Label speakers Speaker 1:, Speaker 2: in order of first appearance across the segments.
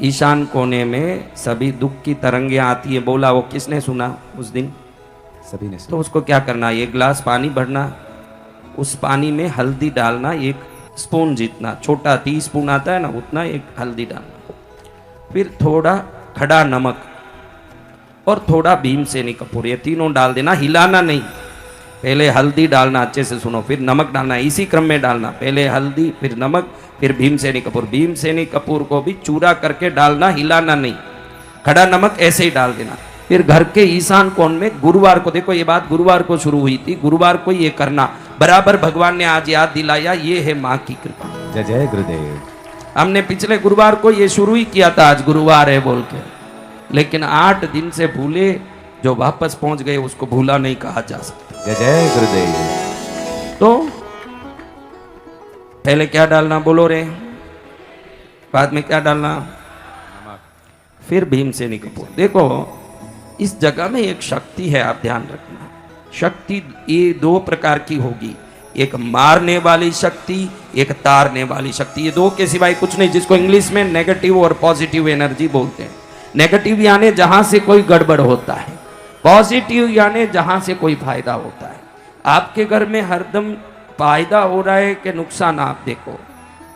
Speaker 1: ईशान कोने में सभी दुख की तरंगे आती है। बोला वो किसने सुना उस दिन?
Speaker 2: सभी ने
Speaker 1: तो
Speaker 2: सुना।
Speaker 1: उसको क्या करना, एक गिलास पानी भरना, उस पानी में हल्दी डालना, एक स्पून जितना, छोटा टीस्पून आता है ना उतना, एक हल्दी डालना, फिर थोड़ा खड़ा नमक और थोड़ा भीमसेनी कपूर, ये तीनों डाल देना, हिलाना नहीं। पहले हल्दी डालना, अच्छे से सुनो, फिर नमक डालना, इसी क्रम में डालना, पहले हल्दी फिर नमक फिर भीमसेनी कपूर। भीमसेनी कपूर को भी चूरा करके डालना, हिलाना नहीं, खड़ा नमक ऐसे ही डाल देना। फिर घर के ईशान कोण में गुरुवार को, देखो ये बात गुरुवार को शुरू हुई थी, गुरुवार को ये करना, बराबर भगवान ने आज याद दिलाया, ये है माँ की कृपा।
Speaker 2: जय जय गुरुदेव।
Speaker 1: हमने पिछले गुरुवार को ये शुरू ही किया था, आज गुरुवार है बोल के, लेकिन 8 दिन से भूले जो वापस पहुंच गए उसको भूला नहीं कहा जा सकता।
Speaker 2: जय जय गुरुदेव।
Speaker 1: तो पहले क्या डालना बोलो रे, बाद में क्या डालना, फिर भीमसेनी कपूर। देखो इस जगह में एक शक्ति है, आप ध्यान रखना। शक्ति ये 2 प्रकार की होगी, एक मारने वाली शक्ति, एक तारने वाली शक्ति। ये 2 के सिवाय कुछ नहीं, जिसको इंग्लिश में नेगेटिव और पॉजिटिव एनर्जी बोलते हैं। नेगेटिव यानी जहां से कोई गड़बड़ होता है, पॉजिटिव यानी जहां से कोई फायदा होता है। आपके घर में हरदम फायदा हो रहा है कि नुकसान, आप देखो।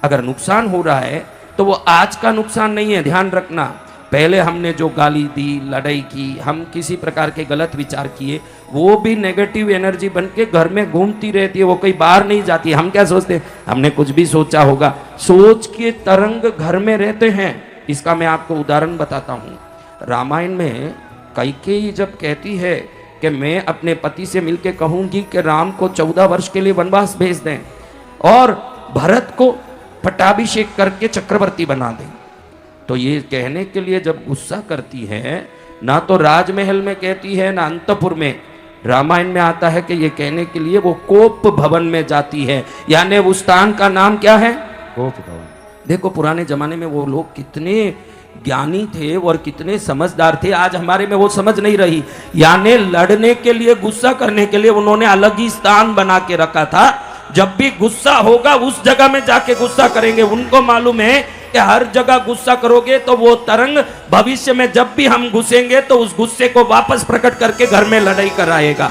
Speaker 1: अगर नुकसान हो रहा है तो वो आज का नुकसान नहीं है, ध्यान रखना। पहले हमने जो गाली दी, लड़ाई की, हम किसी प्रकार के गलत विचार किए, वो भी नेगेटिव एनर्जी बन के घर में घूमती रहती है, वो कहीं बाहर नहीं जाती। हम क्या सोचते हैं, हमने कुछ भी सोचा होगा, सोच के तरंग घर में रहते हैं। इसका मैं आपको उदाहरण बताता हूँ। रामायण में कैकेयी जब कहती है कि मैं अपने पति से मिलके कहूंगी कि राम को 14 वर्ष के लिए वनवास भेज दें और भरत को पट्टाभिषेक करके चक्रवर्ती बना दें, तो ये कहने के लिए जब गुस्सा करती है, ना तो राजमहल में कहती है ना अंतपुर में, रामायण में आता है कि ये कहने के लिए वो कोप भवन में जाती है। यानी उस स्थान का नाम क्या है?
Speaker 2: कोप भवन।
Speaker 1: देखो पुराने जमाने में वो लोग कितने ज्ञानी थे और कितने समझदार थे, आज हमारे में वो समझ नहीं रही। यानी लड़ने के लिए, गुस्सा करने के लिए उन्होंने अलग ही स्थान बना के रखा था। जब भी गुस्सा होगा उस जगह में जाके गुस्सा करेंगे। उनको मालूम है कि हर जगह गुस्सा करोगे तो वो तरंग भविष्य में जब भी हम घुसेंगे तो उस गुस्से को वापस प्रकट करके घर में लड़ाई कराएगा।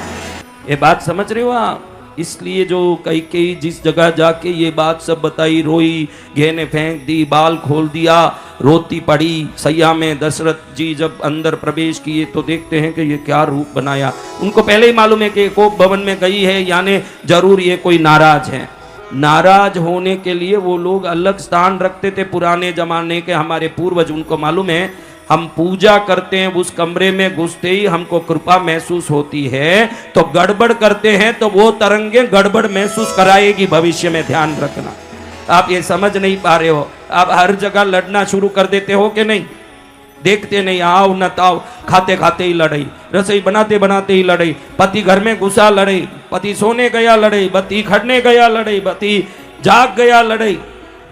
Speaker 1: ये बात समझ रहे हो आप? इसलिए जो कैकेयी जिस जगह जाके ये बात सब बताई, रोई, घेने फेंक दी, बाल खोल दिया, रोती पड़ी। सैया में दशरथ जी जब अंदर प्रवेश किए तो देखते हैं कि ये क्या रूप बनाया। उनको पहले ही मालूम है कि कोप भवन में गई है, यानी जरूर ये कोई नाराज है। नाराज होने के लिए वो लोग अलग स्थान रखते थे पुराने जमाने के हमारे पूर्वज। उनको मालूम है हम पूजा करते हैं, उस कमरे में घुसते ही हमको कृपा महसूस होती है, तो गड़बड़ करते हैं तो वो तरंगे गड़बड़ महसूस कराएगी भविष्य में, ध्यान रखना। आप ये समझ नहीं पा रहे हो, आप हर जगह लड़ना शुरू कर देते हो कि नहीं? देखते नहीं, आओ न ताओ, खाते खाते ही लड़ाई, रसोई बनाते बनाते ही लड़ाई, पति घर में घुसा लड़ाई, पति सोने गया लड़ाई, पति खड़ने गया लड़ाई, पति जाग गया लड़ाई।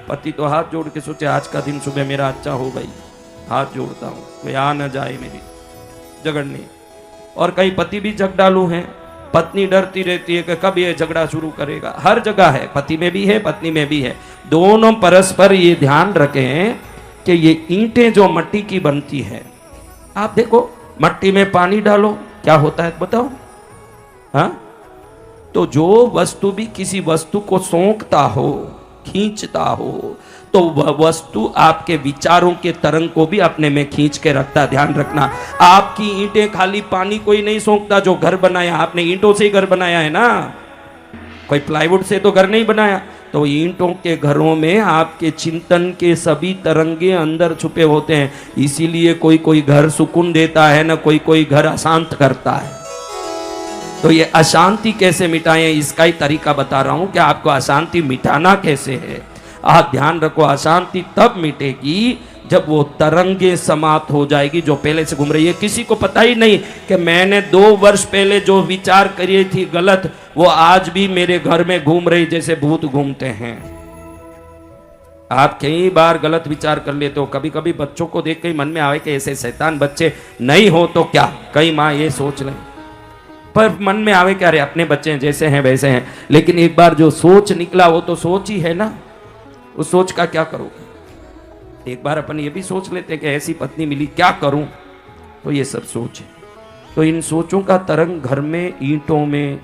Speaker 1: पति तो हाथ जोड़ के सोचे आज का दिन सुबह मेरा अच्छा हो भाई, हाथ जोड़ता हूँ, कोई आ न जाए मेरी झगड़ने। और कई पति भी झगड़ालू हैं, पत्नी डरती रहती है कि कब ये झगड़ा शुरू करेगा। हर जगह है, पति में भी है पत्नी में भी है। दोनों परस्पर ये ध्यान रखें कि ये ईंटें जो मिट्टी की बनती है, आप देखो मिट्टी में पानी डालो क्या होता है बताओ? हाँ, तो जो वस्तु भी किसी वस्तु को सोखता हो, खींचता हो, तो वह वस्तु आपके विचारों के तरंग को भी अपने में खींच के रखता। ध्यान रखना, आपकी ईंटें खाली पानी कोई नहीं सोखता। जो घर बनाया आपने ईंटों से ही घर बनाया है ना, कोई प्लाईवुड से तो घर नहीं बनाया। तो ईंटों के घरों में आपके चिंतन के सभी तरंगे अंदर छुपे होते हैं। इसीलिए कोई कोई घर सुकून देता है ना, कोई कोई घर अशांत करता है। तो ये अशांति कैसे मिटाएं, इसका ही तरीका बता रहा हूं कि आपको अशांति मिटाना कैसे है। आप ध्यान रखो, अशांति तब मिटेगी जब वो तरंगे समाप्त हो जाएगी जो पहले से घूम रही है। किसी को पता ही नहीं कि मैंने 2 वर्ष पहले जो विचार करी थी गलत, वो आज भी मेरे घर में घूम रही जैसे भूत घूमते हैं। आप कई बार गलत विचार कर लेते हो। कभी कभी बच्चों को देख के मन में आवे कि ऐसे शैतान बच्चे नहीं हो तो क्या, कई माँ ये सोच लें, पर मन में आवे क्या, अरे अपने बच्चे जैसे हैं वैसे हैं। लेकिन एक बार जो सोच निकला वो तो सोच ही है ना, उस सोच का क्या करोगे? एक बार अपन ये भी सोच लेते हैं कि ऐसी पत्नी मिली क्या करूं, तो ये सब सोच है। तो इन सोचों का तरंग घर में, ईंटों में,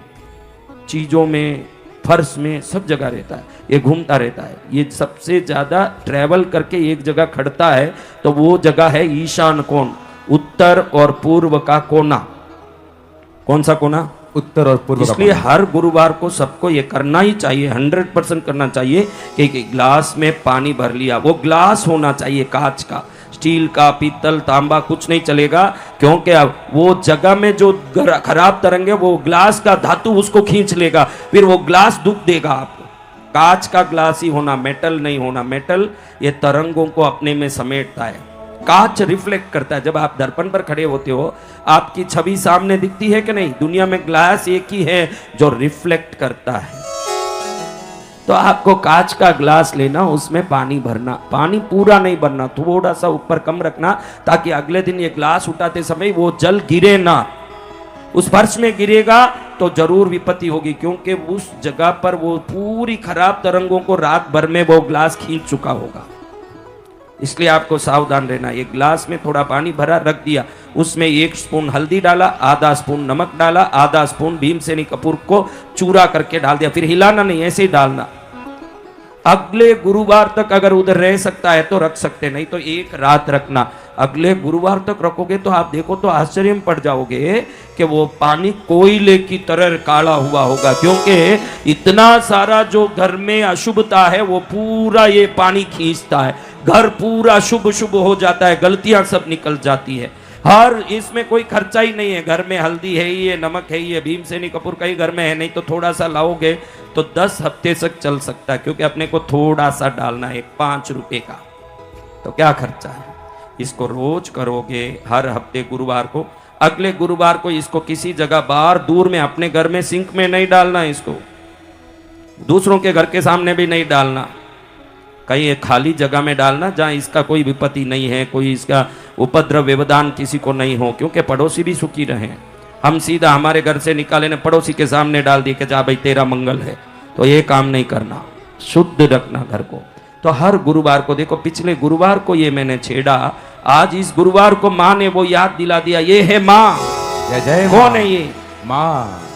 Speaker 1: चीजों में, फर्श में, सब जगह रहता है, ये घूमता रहता है। ये सबसे ज्यादा ट्रैवल करके एक जगह खड़ता है, तो वो जगह है ईशान कोण, उत्तर और पूर्व का कोना। कौन सा कोना?
Speaker 2: उत्तर और पूर्व का
Speaker 1: इसलिए
Speaker 2: कोना।
Speaker 1: हर गुरुवार को सबको ये करना ही चाहिए, 100% करना चाहिए कि एक गिलास में पानी भर लिया। वो ग्लास होना चाहिए कांच का, स्टील का, पीतल, तांबा कुछ नहीं चलेगा, क्योंकि अब वो जगह में जो खराब तरंग है वो ग्लास का धातु उसको खींच लेगा, फिर वो ग्लास दुख देगा आपको। कांच का ग्लास ही होना, मेटल नहीं होना। मेटल ये तरंगों को अपने में समेटता है, कांच रिफ्लेक्ट करता है। जब आप दर्पण पर खड़े होते हो आपकी छवि सामने दिखती है कि नहीं? दुनिया में ग्लास एक ही है जो रिफ्लेक्ट करता है। तो आपको कांच का ग्लास लेना, उसमें पानी भरना, पानी पूरा नहीं भरना, थोड़ा सा ऊपर कम रखना, ताकि अगले दिन ये ग्लास उठाते समय वो जल गिरे ना। उस फर्श में गिरेगा तो जरूर विपत्ति होगी, क्योंकि उस जगह पर वो पूरी खराब तरंगों को रात भर में वो ग्लास खींच चुका होगा। इसलिए आपको सावधान रहना। एक ग्लास में थोड़ा पानी भरा, रख दिया, उसमें 1 स्पून हल्दी डाला, आधा स्पून नमक डाला, आधा स्पून भीमसेनी कपूर को चूरा करके डाल दिया। फिर हिलाना नहीं, ऐसे ही डालना। अगले गुरुवार तक अगर उधर रह सकता है तो रख सकते, नहीं तो एक रात रखना। अगले गुरुवार तक रखोगे तो आप देखो तो आश्चर्य में पड़ जाओगे कि वो पानी कोयले की तरह काला हुआ होगा, क्योंकि इतना सारा जो घर में अशुभता है वो पूरा ये पानी खींचता है। घर पूरा शुभ शुभ हो जाता है, गलतियां सब निकल जाती है। हर इसमें कोई खर्चा ही नहीं है। घर में हल्दी है, ये नमक है, ये भीमसेनी कपूर का ही घर में है, नहीं तो थोड़ा सा लाओगे तो 10 हफ्ते तक चल सकता है, क्योंकि अपने को थोड़ा सा डालना है, 5 रुपए का, तो क्या खर्चा है। इसको रोज करोगे, हर हफ्ते गुरुवार को। अगले गुरुवार को इसको किसी जगह बाहर दूर में, अपने घर में सिंक में नहीं डालना, इसको दूसरों के घर के सामने भी नहीं डालना, कहीं एक खाली जगह में डालना जहां इसका कोई विपत्ति नहीं है, कोई इसका उपद्रव व्यवधान किसी को नहीं हो, क्योंकि पड़ोसी भी सुखी रहे। हम सीधा हमारे घर से निकाले ने पड़ोसी के सामने डाल दिए कि जा भाई तेरा मंगल है, तो ये काम नहीं करना, शुद्ध रखना घर को। तो हर गुरुवार को देखो, पिछले गुरुवार को ये मैंने छेड़ा, आज इस गुरुवार को माँ ने वो याद दिला दिया, ये है माँ।
Speaker 2: जय जय
Speaker 1: कौन है ये?
Speaker 2: माँ।